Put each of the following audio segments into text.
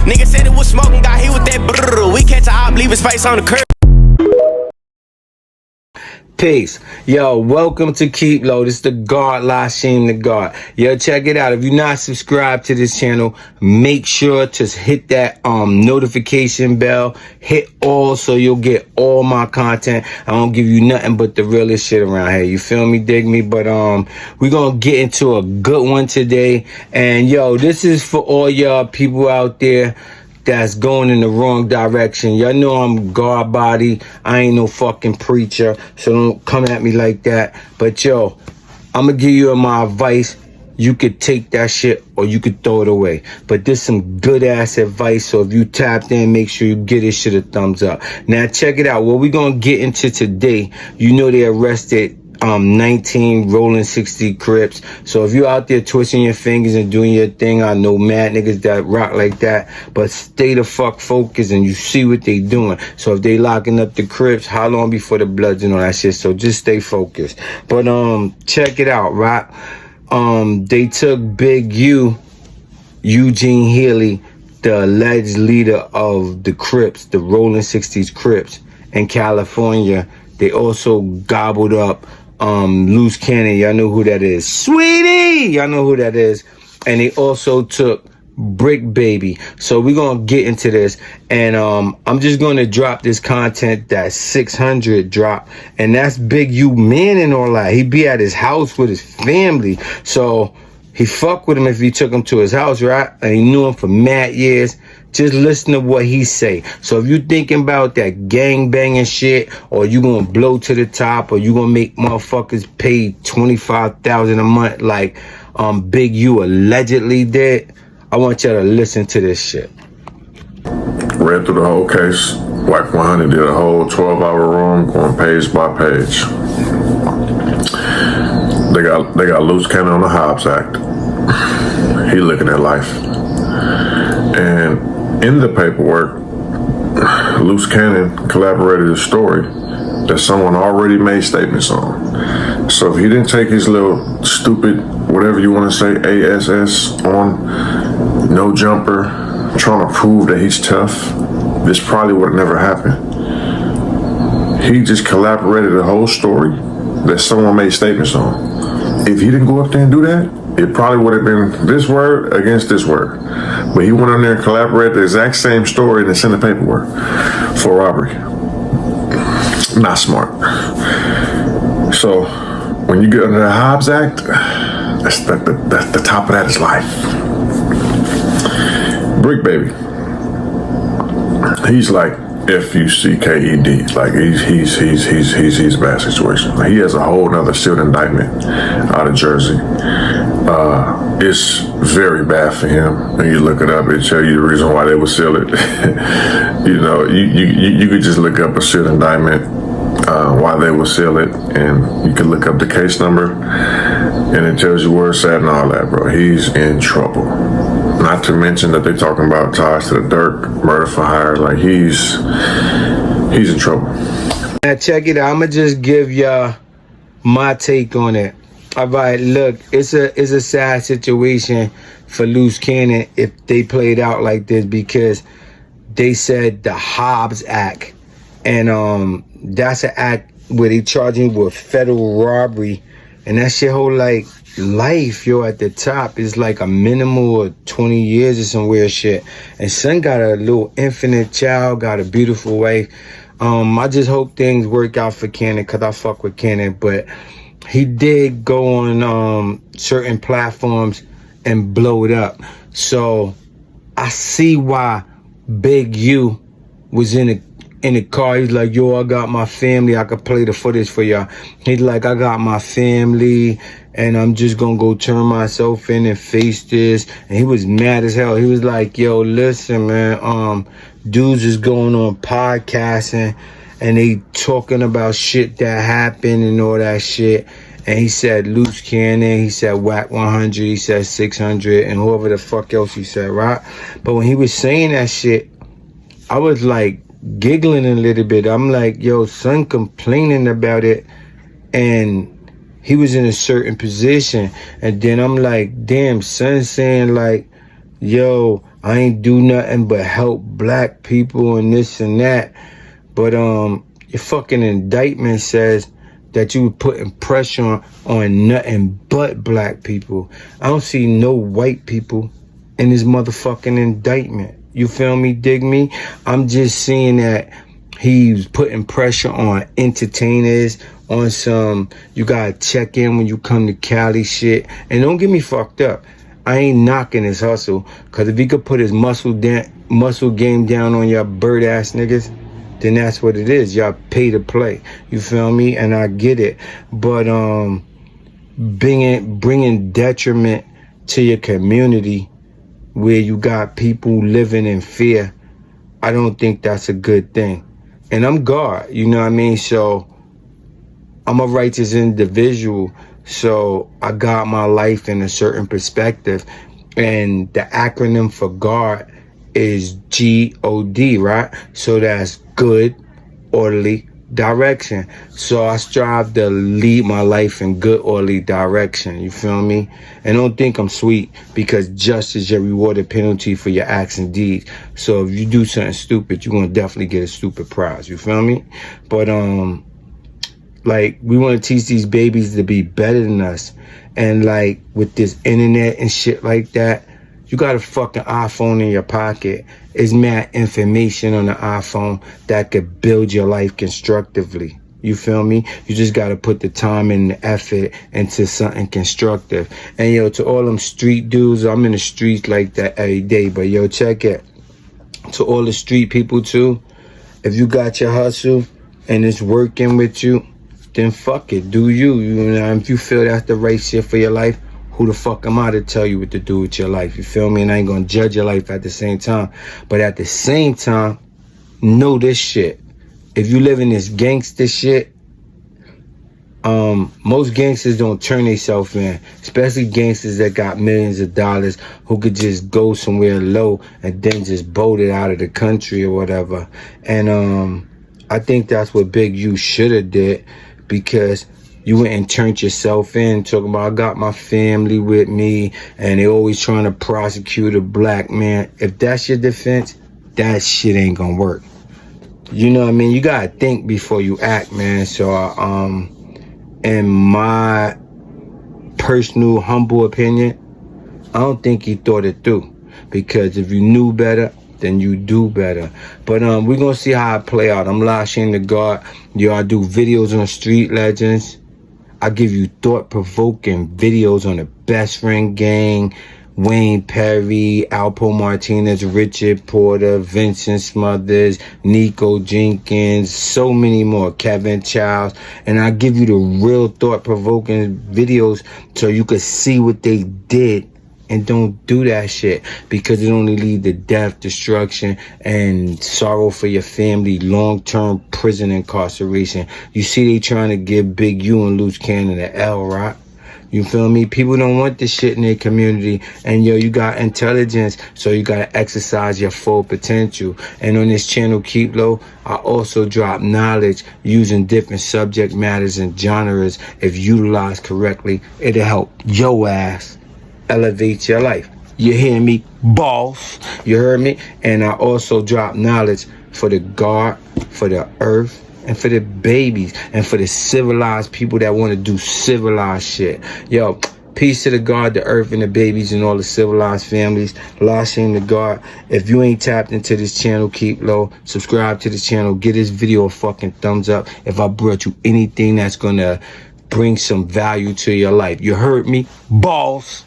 Nigga said it was smoking, got hit with that brrr. We catch a op, leave his face on the curb. Peace. Yo, welcome to KEEPLO. This is the God, Lashim the God. Yo, check it out. If you're not subscribed to this channel, make sure to hit that notification bell. Hit all so you'll get all my content. I don't give you nothing but the realest shit around here. You feel me? Dig me? But we're gonna get into a good one today. And yo, this is for all y'all people out there that's going in the wrong direction. Y'all know I'm God body. I ain't no fucking preacher, so don't come at me like that. But yo, I'm gonna give you my advice. You could take that shit or you could throw it away. But this some good ass advice. So if you tapped in, make sure you give this shit a thumbs up. Now check it out. What we gonna get into today, you know they arrested 19 rolling 60 Crips. So if you out there twisting your fingers and doing your thing, I know mad niggas that rock like that, but stay the fuck focused and you see what they doing. So if they locking up the Crips, how long before the Bloods and all that shit? So just stay focused. But check it out, right? They took Big U, Eugene Healy, the alleged leader of the Crips, the rolling 60s Crips in California. They also gobbled up Luce Cannon. Y'all know who that is. Sweetie! Y'all know who that is. And they also took Bricck Baby. So we're going to get into this. And I'm just going to drop this content that 600 dropped. And that's Big U man and all that. He be at his house with his family. So he fuck with him if he took him to his house, right? And he knew him for mad years. Just listen to what he say. So if you thinking about that gang banging shit, or you gonna blow to the top, or you gonna make motherfuckers pay $25,000 a month like Big U allegedly did, I want y'all to listen to this shit. Read through the whole case. Wack 100 did a whole 12-hour room going page by page. They got Luce Cannon on the Hobbs Act. He looking at life. And in the paperwork, Luce Cannon collaborated a story that someone already made statements on. So if he didn't take his little stupid, whatever you want to say, ASS on, no jumper, trying to prove that he's tough, this probably would have never happened. He just collaborated a whole story that someone made statements on. If he didn't go up there and do that, it probably would have been this word against this word. But he went on there and collaborated the exact same story and it's in the paperwork for robbery. Not smart. So when you get under the Hobbs Act, that's the top of that is life. Bricck Baby. He's like FUCKED. Like he's a bad situation. Like, he has a whole nother sealed indictment out of Jersey. It's very bad for him. When you look it up, it tell you the reason why they would seal it. You know, you could just look up a sealed indictment, why they would seal it, and you can look up the case number, and it tells you where it's at and all that, bro. He's in trouble. Not to mention that they're talking about ties to the Dirk, murder for hire. Like he's in trouble. Now check it out. I'm gonna just give y'all my take on it. All right, look, it's a sad situation for Luce Cannon if they played out like this, because they said the Hobbs Act, and that's an act where they charge you with federal robbery, and that shit hold like life, yo, at the top is like a minimal of 20 years or some weird shit. And son got a little infinite child, got a beautiful wife. I just hope things work out for Cannon, because I fuck with Cannon, but he did go on certain platforms and blow it up. So I see why Big U was in the car. He's like, yo, I got my family. I could play the footage for y'all. He's like, I got my family, and I'm just gonna go turn myself in and face this. And he was mad as hell. He was like, yo, listen, man, dudes is going on podcasting and they talking about shit that happened and all that shit. And he said Luce Cannon, he said Wack 100, he said 600, and whoever the fuck else he said, right? But when he was saying that shit, I was like giggling a little bit. I'm like, yo, son complaining about it, and he was in a certain position. And then I'm like, damn, son saying like, yo, I ain't do nothing but help black people and this and that. But your fucking indictment says that you were putting pressure on nothing but black people. I don't see no white people in this motherfucking indictment. You feel me? Dig me? I'm just seeing that he's putting pressure on entertainers, on some, you gotta check in when you come to Cali shit. And don't get me fucked up. I ain't knocking his hustle, cause if he could put his muscle game down on y'all bird ass niggas, then that's what it is. Y'all pay to play. You feel me? And I get it. But bringing detriment to your community where you got people living in fear, I don't think that's a good thing. And I'm God, you know what I mean? So I'm a righteous individual. So I got my life in a certain perspective. And the acronym for God is G-O-D, right? So that's good, orderly direction. So I strive to lead my life in good, orderly direction. You feel me? And don't think I'm sweet, because justice is your rewarded penalty for your acts and deeds. So if you do something stupid, you're gonna definitely get a stupid prize. You feel me? But like, we want to teach these babies to be better than us. And like, with this internet and shit like that, you got a fucking iPhone in your pocket. It's mad information on the iPhone that could build your life constructively. You feel me? You just got to put the time and the effort into something constructive. And yo, to all them street dudes, I'm in the streets like that every day. But yo, check it. To all the street people too, if you got your hustle and it's working with you, then fuck it, do you. You know, if you feel that's the right shit for your life, who the fuck am I to tell you what to do with your life? You feel me? And I ain't gonna judge your life at the same time. But at the same time, know this shit. If you live in this gangster shit, most gangsters don't turn themselves in, especially gangsters that got millions of dollars who could just go somewhere low and then just boat it out of the country or whatever. And I think that's what Big U should have did, because you went and turned yourself in, talking about, I got my family with me, and they always trying to prosecute a black man. If that's your defense, that shit ain't gonna work. You know what I mean? You gotta think before you act, man. So, in my personal, humble opinion, I don't think he thought it through. Because if you knew better, then you do better. But we're gonna see how it play out. I'm Luce the God. Yo, I do videos on street legends. I give you thought-provoking videos on the Best Friend Gang, Wayne Perry, Alpo Martinez, Richard Porter, Vincent Smothers, Nico Jenkins, so many more, Kevin Childs. And I give you the real thought-provoking videos so you could see what they did. And don't do that shit, because it only leads to death, destruction, and sorrow for your family, long-term prison incarceration. You see, they trying to give Big U and Luce Cannon an L, right? You feel me? People don't want this shit in their community. And yo, you got intelligence, so you gotta exercise your full potential. And on this channel, KEEPLO, I also drop knowledge using different subject matters and genres. If utilized correctly, it'll help your ass elevate your life. You hear me, boss? You heard me? And I also drop knowledge for the God, for the earth, and for the babies, and for the civilized people that want to do civilized shit. Yo, peace to the God, the earth, and the babies, and all the civilized families. Luce the God. If you ain't tapped into this channel, KEEPLO, subscribe to this channel. Give this video a fucking thumbs up if I brought you anything that's gonna bring some value to your life. You heard me, boss?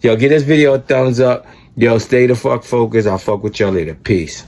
Yo, give this video a thumbs up. Yo, stay the fuck focused. I'll fuck with y'all later. Peace.